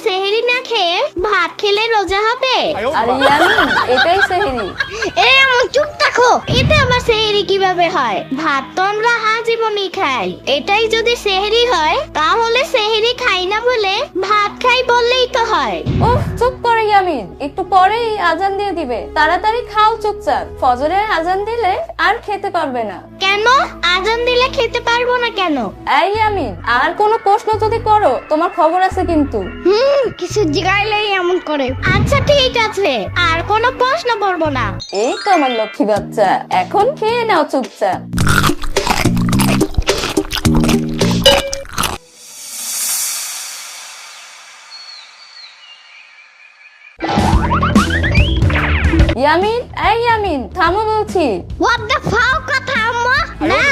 সেহরি না খেয়ে ভাত খেলে রোজা হবে? আরে ইয়ামিন, এটাই সেহরি। চুপ থাকো। এটা আবার সেহরি কিভাবে হয়? ভাত তো আমরা আজীবনই খাই। এটাই যদি সেহরি হয় তাহলে সেহরি খাই না বলে ভাত খাই বললেই তো হয়। উফ, চুপ করো ইয়ামিন, একটু পরেই আজান দিয়ে দিবে, তাড়াতাড়ি খাও চুপচাপ। ফজরের আজান দিলে আর খেতে পারবে না। কেন? আজান দিলে খেতে পারবো না কেন? এই ইয়ামিন, আর কোনো প্রশ্ন যদি করো তোমার খবর আছে কিন্তু। কিছু জিগাইলেই এমন করে। আচ্ছা ঠিক আছে, আর কোনো প্রশ্ন করবো না। এই তো আমার লক্ষ্মী বাচ্চা, এখন খেয়ে নাও চুপচাপ। ইয়ামিন, এই ইয়ামিন, থামো বলছি। What the fuck কথা আম্মা? না,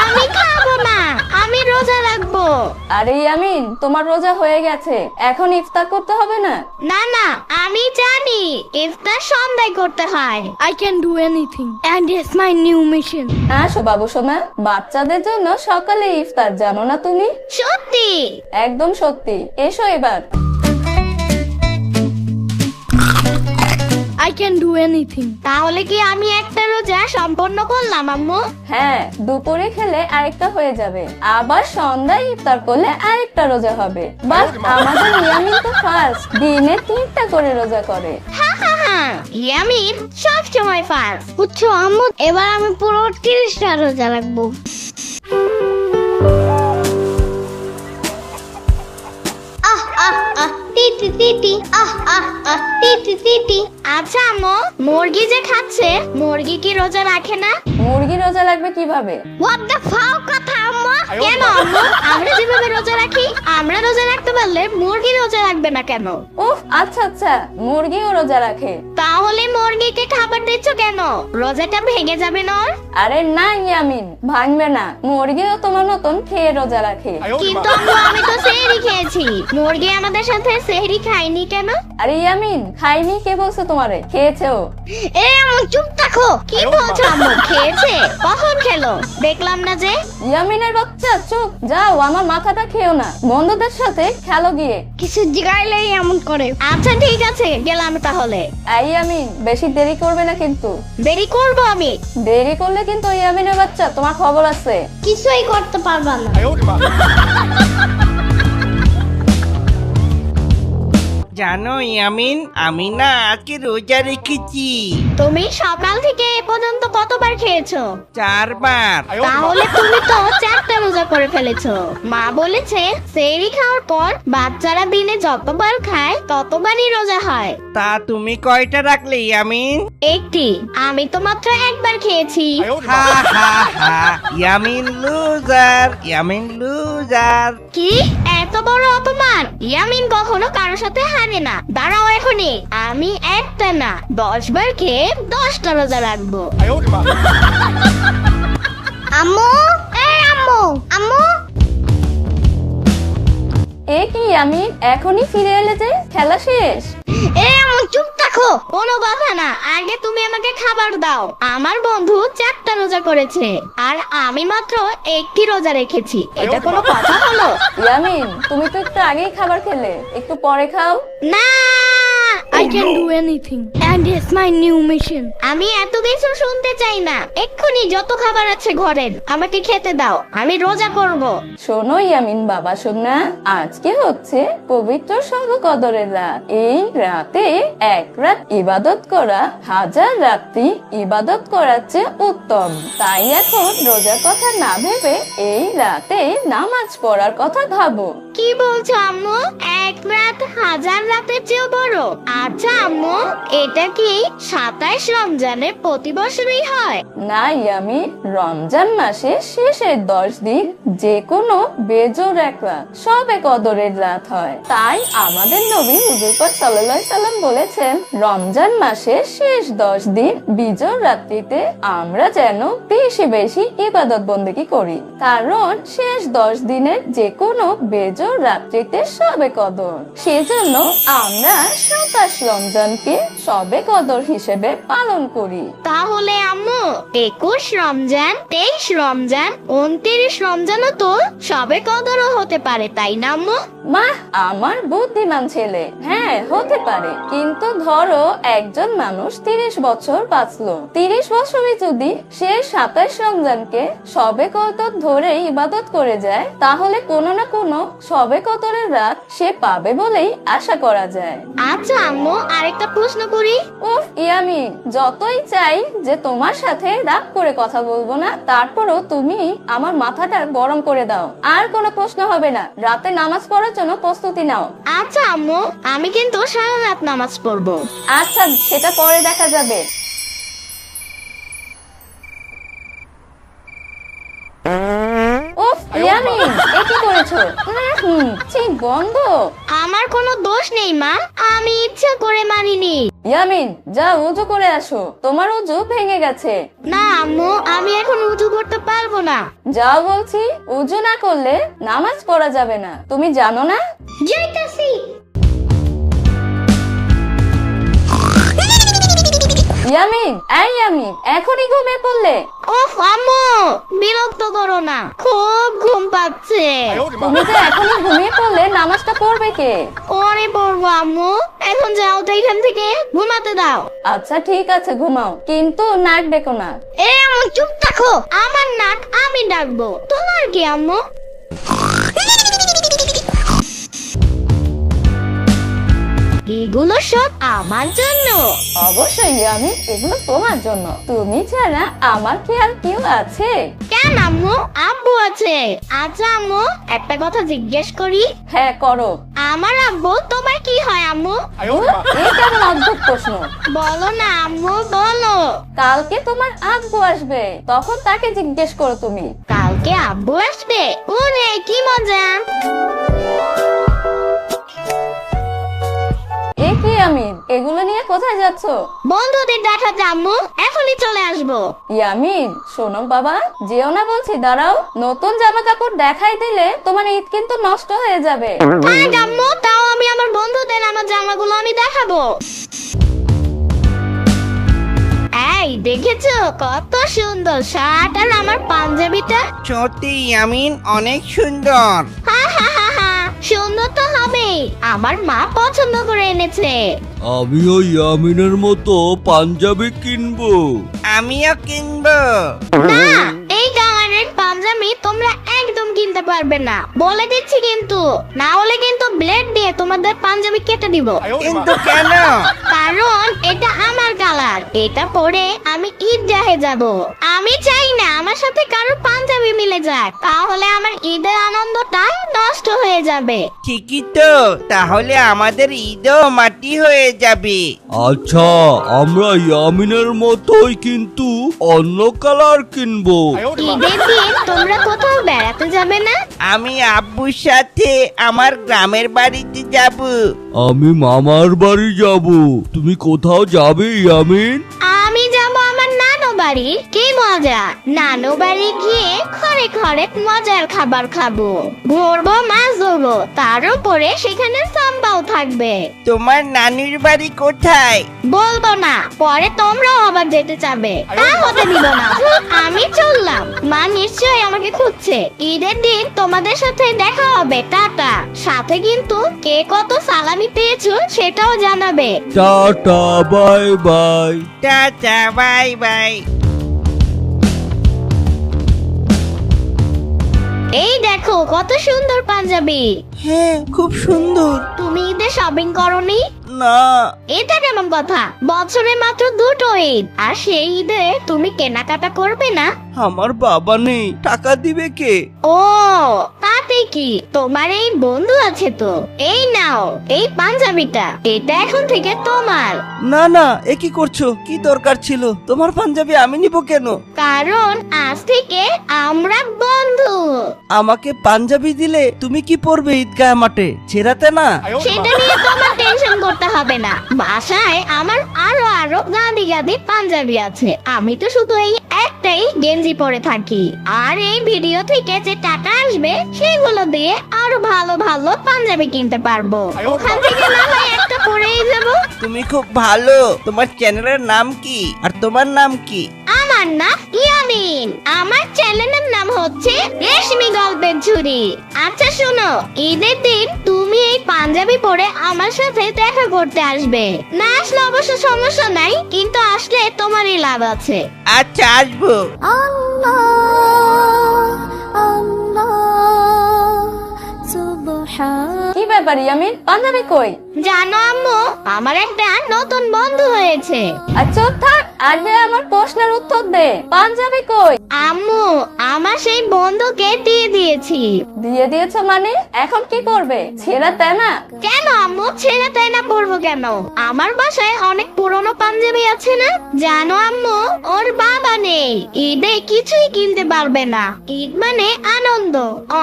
আমি খাবো না, আমি রোজা রাখবো। আরে ইয়ামিন, তোমার রোজা হয়ে গেছে, এখন ইফতার করতে হবে না? না না, আমি জানি ইফতার সন্ধ্যায় করতে হয়। I can do anything and it's my new mission. আসো বাবু সোনা, বাচ্চাদের জন্য সকালে ইফতার, জানো না তুমি? সত্যি? একদম সত্যি, এসো এবার। I can do anything. তাহলে কি আমি একটা রোজা সম্পন্ন করলাম আম্মু? হ্যাঁ, দুপুরে খেলে আরেকটা হয়ে যাবে, আবার সন্ধ্যায় ইফতার করলে আরেকটা রোজা হবে। বাস, আমাদের ইয়ামিন তো ফার্স্ট দিনে 3টা করে রোজা করে। হা হা হা, ইয়ামিন সব সময় ফার্স্ট। বুঝছো আম্মু, এবার আমি পুরো 30টা রোজা রাখবো। আচ্ছা আম্মু, মুরগি যে খাচ্ছে, মুরগি কি রোজা রাখে না? মুরগি রোজা লাগবে কিভাবে? What the fuck কথা আম্মু? কেন আম্মু? আমরা যেভাবে রোজা রাখি, আমরা রোজা রাখতে পারলে মুরগি রোজা রাখবে না কেন? উফ, আচ্ছা আচ্ছা, মুরগিও রোজা রাখে। তাহলে মুরগিকে খাবার দিচ্ছ কেন? রোজাটা ভেঙে যাবে না? আরে না ইয়ামিন, ভাঙবে না, মুরগিও তোমার মতন খেয়ে রোজা রাখে। কিন্তু আম্মু, আমি তো সেহরি খেয়েছি, মুরগি আমাদের সাথে সেহরি খায়নি কেন? আরে ইয়ামিন, খাইনি কে বলছে তোমারে? খেয়েছেও। আম্মু চুপ থাকো। কি বলছো আম্মু? খেয়েছে? কখন খেলো? দেখলাম না যে। ইয়ামিনের বাচ্চা, চুপ, যাও, আমার মাথাটা খেও না, বন্ধুদের সাথে খেলো গিয়ে। কিছু জিগাইলেই এমন করে। আচ্ছা ঠিক আছে, গেলাম তাহলে। এই ইয়ামিন, বেশি দেরি করবে না কিন্তু। দেরি করবো আমি? দেরি করলে কিন্তু ইয়ামিনের বাচ্চা তোমার খবর আছে। কিছুই করতে পারবা না। জানো ইয়ামিন, আমি না আজকে রোজা রেখেছি। তুমি সকাল থেকে এ পর্যন্ত কতবার খেয়েছো? 4 বার। তাহলে তুমি তো 4টা রোজা করে ফেলেছো। মা বলেছে সেহরি খাওয়ার পর বাচ্চারা দিনে যতবার খায় ততবারই রোজা হয়। তা তুমি কয়টা রাখলে ইয়ামিন? একটি। আমি তো মাত্র একবার খেয়েছি। হা হা হা, ইয়ামিন লুজার, ইয়ামিন লুজার। কি? এত বড় অপমান? ইয়ামিন কখনো কারোর সাথে হারে না। দাঁড়াও এখনই, আমি একটা না 10 বার খেয়ে 10টা রোজা রাখবো। আম্মু, আম্মু, আম্মু। এ কি ইয়ামিন, এখনই ফিরে এলে যে? খেলা শেষ? আম্মু চুপ থাকো। কোনো কথা না, আগে তুমি আমাকে খাবার দাও। আমার বন্ধু 4টা রোজা করেছে আর আমি মাত্র একটি রোজা রেখেছি, এটা কোনো কথা হলো? ইয়ামিন, তুমি তো একটু আগেই খাবার খেলে, একটু পরে খাও। না, I can do anything and it's my new mission. আমি এত কিছু শুনতে চাই না, এক্ষুনি যত খাবার আছে ঘরের আমাকে খেতে দাও, আমি রোজা করব। শোনো ইয়ামিন বাবা সোনা, আজকে হচ্ছে পবিত্র শবে কদরের রাত। এই রাতে এক রাত ইবাদত করা 1000 রাত্রি ইবাদত করার চেয়ে উত্তম। তাই এখন রোজার কথা না ভেবে এই রাতে নামাজ পড়ার কথা ভাবো। কি বলছো আম্মু? এক রাত 1000 রাতের চেয়েও বড়? আচ্ছা আম্মু, এটা কি 27 রমজানের প্রতি বছরই হয়? না ইয়ামিন, রমজান মাসের শেষের 10 দিন যে কোনো বেজোর এক রাত শবে কদরের রাত হয়। তাই আমাদের নবী হুজুর পাক সাল্লাল্লাহু আলাইহি সাল্লাম বলেছেন, রমজান মাসের শেষ 10 দিন বিজোর রাত্রিতে আমরা যেন বেশি বেশি ইবাদত বন্দেগী করি, কারণ শেষ 10 দিনের যে কোনো বেজোর রাত্রিতে শবে কদর। সেজন্য আমরা 27 রমজানকে শবে কদর হিসেবে পালন করি। তাহলে আম্মু 21 রমজান, 23 রমজান, 29 রমজানও তো শবে কদরও হতে পারে, তাই না আম্মু? মা আমার বুদ্ধিমান ছেলে, হ্যাঁ হতে পারে, কিন্তু ধরো একজন মানুষ 30 বছর বাঁচলো। 30 বছরে যদি সে 27 রমজানকে শবে কদর ধরে ইবাদত করে যায়, তাহলে কোনো না কোনো শবে কদরের রাত সে পাবে বলেই আশা করা যায়। আচ্ছা আম্মু, আরেকটা প্রশ্ন করি। উফ ইয়ামিন, যতই চাই যে তোমার সাথে রাগ করে কথা বলবো না, তারপরও তুমি আমার মাথাটা গরম করে দাও। আর কোনো প্রশ্ন হবে না, রাতে নামাজ পড়ার জন্য প্রস্তুতি নাও। আচ্ছা আম্মু, আমি কিন্তু সারা রাত নামাজ পড়বো। আচ্ছা, সেটা পরে দেখা যাবে। উফ ইয়ামিন, এ কি করেছো? ছি, বন্ধ। আমার কোনো দোষ নেই মা, আমি ইচ্ছা করে মারিনি। ইয়ামিন, যা উজু করে আসো, তোমার উজু ভেঙে গেছে। না আম্মু, আমি এখন উজু করতে পারবো না। যা বলছি, উজু না করলে নামাজ পড়া যাবে না, তুমি জানো না? যাইতাছি। ইয়ামিন, এই ইয়ামিন, এখনই ঘুমিয়ে পড়লে? ওহ আম্মু, বিরক্ত করো না, খুব ঘুম পাচ্ছে। তুমি যে এখনই ঘুমিয়ে পড়লে, নামাজটা পড়বে কে? পরে পড়বো আম্মু, এখন যাও তো এখান থেকে, ঘুমাতে দাও। আচ্ছা ঠিক আছে, ঘুমাও, কিন্তু নাক ডেকো না। এ আম্মু চুপ থাকো, আমার নাক আমি ডাকবো, তোমার কি আম্মু? এগুলো সব আমার জন্য। অবশ্যই ইয়ামিন, এগুলো তোমার জন্য। তুমি ছাড়া আমার কি আর কেউ আছে? কেন আম্মু, আব্বু আছে। আচ্ছা আম্মু, একটা কথা জিজ্ঞেস করি। হ্যাঁ করো। আমার আব্বু তোমার কি হয় আম্মু? এই কেমন অদ্ভুত প্রশ্ন? বলো না আম্মু, বলো। কালকে তোমার আব্বু আসবে, তখন তাকে জিজ্ঞেস করো তুমি। কালকে আব্বু আসবে? ওরে কি মজা। এ কি ইয়ামিন, এগুলো নিয়ে কোথায় যাচ্ছ? বন্ধুদের দেখাতে আম্মু, এখনই চলে আসবো। ইয়ামিন শোনো বাবা, যেও না বলছি, দাঁড়াও। নতুন জামা কাপড় দেখাই দিলে তোমার ঈদ কিন্তু নষ্ট হয়ে যাবে। থাক আম্মু, তাও আমি আমার বন্ধুদের আমার জামাগুলো আমি দেখাবো। এই দেখেছো কত সুন্দর শার্ট আর আমার পাঞ্জাবিটা? সত্যি ইয়ামিন, অনেক সুন্দর। হা হা হা হা, সুন্দর তো হবেই, আমার মা পছন্দ করে এনেছে। আমিও ইয়ামিনের মতো পাঞ্জাবি কিনবো। আমিও কিনবো। না, এই কালারের পাঞ্জাবি তোমরা একদম কিনতে পারবে না, বলে দিচ্ছি কিন্তু, না হলে কিন্তু ব্লেড দিয়ে তোমাদের পাঞ্জাবি কেটে দিব। কিন্তু কেন? কারণ এটা আমার কালার, এটা পরে আমি ঈদগাহে যাব। আমি চাই না আমার সাথে কারো পাঞ্জাবি মিলে যাক, তাহলে আমার ঈদের আনন্দটা নষ্ট হয়ে যাবে। ঠিকই তো, তাহলে আমাদের ঈদও মাটি হয়ে যাবে। আচ্ছা, আমরা ইয়ামিনের মতোই কিন্তু অন্য কালার কিনবো। ঈদের দিন তোমরা কোথাও বেড়াতে যাবে না? আমি আব্বুর সাথে আমার গ্রামের বাড়িতে যাব। আমি মামার বাড়ি যাব। তুমি কোথাও যাবে ইয়ামিন? আমি যাব আমার নানু বাড়ি। কি মজা, নানু বাড়ি গিয়ে ঘরে ঘরে মজার খাবার খাবো, ঘুরবো, মাছ ধরবো, তার উপরে সেখানে সাম্বাও থাকবে। তোমার নানির বাড়ি কোথায়? বলবো না, পরে তোমরাও আবার যেতে চাবে, তা হতে দিব না। আমি চললাম, মা নিশ্চয়ই আমাকে খুঁজছে। ঈদের দিন তোমাদের সাথে দেখা হবে, টাটা। সাথে কিন্তু কে কত সালামি পেয়েছো সেটাও জানাবে। Tata, bye bye. Tata, bye bye. এই দেখো কত সুন্দর পাঞ্জাবি। হ্যাঁ, খুব সুন্দর। তুমি ঈদে শপিং করনি? না। এটা কেমন কথা? বছরে মাত্র দুটো ঈদ, আর সেই ঈদে তুমি কেনাকাটা করবে না? আমার বাবা নেই, টাকা দিবে কে? ও তাতে কি, তোমার এই বন্ধু আছে তো। এই নাও এই পাঞ্জাবিটা, এটা এখন থেকে তোমার। না না, এ কি করছো? কি দরকার ছিল? তোমার পাঞ্জাবি আমি নিব কেন? কারণ আজ থেকে আমরা বন্ধু। আমাকে পাঞ্জাবি দিলে তুমি কি পরবে ঈদগাহ মাঠে? ছেড়াতে না? সেটা নিয়ে তোমার টেনশন করতে হবে না, বাসায় আমার আরো আরো গাদি গাদি পাঞ্জাবি আছে। আমি তো শুধু এই একটাই গেঞ্জি পরে থাকি, আর এই ভিডিও থেকে যে টাকা আসবে সেগুলো দিয়ে আরো ভালো ভালো পাঞ্জাবি কিনতে পারবো। ওখান থেকে না হয় একটা পরেই যাবো। তুমি খুব ভালো। তোমার চ্যানেলের নাম কি আর তোমার নাম কি? আমার আমার নাম ইয়ামিন। আমার চ্যানেলের নাম হচ্ছে রেশমি গল্পের ঝুড়ি। আচ্ছা শোনো, ঈদের দিন তুমি এই পাঞ্জাবি পরে আমার সাথে দেখা করতে আসবে। না আসলে অবশ্য সমস্যা নাই, কিন্তু আসলে তোমারই লাভ আছে। আচ্ছা, আসবো। কি ব্যাপার ইয়ামিন, পাঞ্জাবি কই? জানো আম্মু, আমার একটা নতুন বন্ধু হয়েছে। আচ্ছা থাক, আগে আমার প্রশ্নের উত্তর দে, পাঞ্জাবি কই? আম্মু, আমার সেই বন্ধুকে দিয়ে দিয়েছি। দিয়ে দিয়েছো মানে? এখন কি করবে? ছেঁড়া তাই না? কেন আম্মু, ছেড়ে তাই না পরবো কেন? আমার বাসায় অনেক পুরনো পাঞ্জাবি আছে না। জানো আম্মু, ওর বাবা নেই, ঈদে কিছুই কিনতে পারবে না। ঈদ মানে আনন্দ,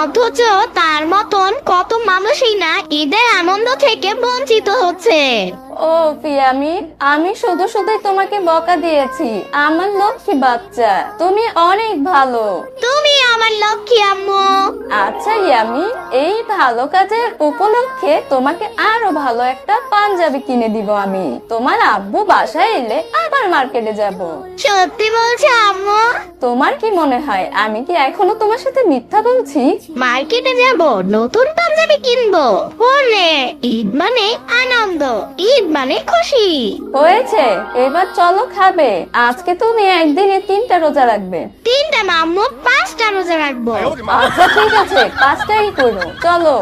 অথচ তার মতন কত মানুষই না ঈদের আনন্দ থেকে বঞ্চিত হচ্ছে। ও ইয়ামিন, আমি শুধু শুধুই তোমাকে বকা দিয়েছি। আমার লক্ষ্মী বাচ্চা, তুমি অনেক ভালো। তুমি আমার লক্ষ্মী আম্মু। আচ্ছা ইয়ামিন, এই ভালো কাজের উপলক্ষে তোমাকে আরো ভালো একটা পাঞ্জাবি কিনে দিব আমি। তোমার আব্বু বাসায় এলে আবার মার্কেটে যাব। সত্যি বলছো আম্মু? তোমার কি মনে হয় আমি কি এখনো তোমার সাথে মিথ্যা বলছি? মার্কেটে যাব, নতুন পাঞ্জাবি কিনবো। ওরে, ঈদ মানে আনন্দ, ঈদ মানে খুশি। হয়েছে, এবার চলো খাবে। আজকে তুমি একদিনে 3টা রোজা রাখবে। 3টা না আম্মু, 5টা রোজা রাখবো। আচ্ছা ঠিক আছে, 5টাই করো, চলো।